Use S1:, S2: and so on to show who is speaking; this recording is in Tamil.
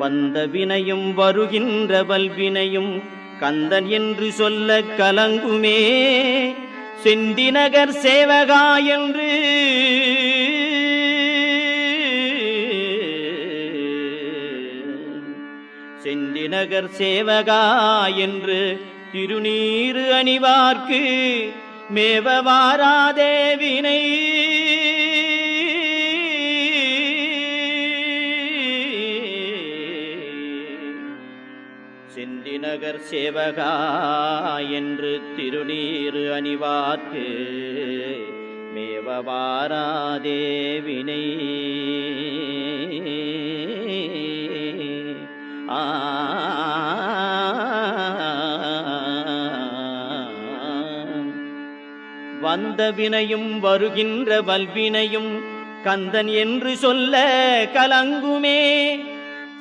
S1: வந்த வினையும் வருகின்ற வல்வினையும் கந்தன் என்று சொல்ல கலங்குமே. செந்திநகர் சேவகா என்று செந்திநகர் சேவகா என்று திருநீறு அணிவார்க்கு மேவவாராதே வினை. செந்திநகர் சேவகா என்று திருநீறு அணிவார்க்கு மேவவாராதே வினை. வந்த வினையும் வருகின்ற வல்வினையும் கந்தன் என்று சொல்ல கலங்குமே.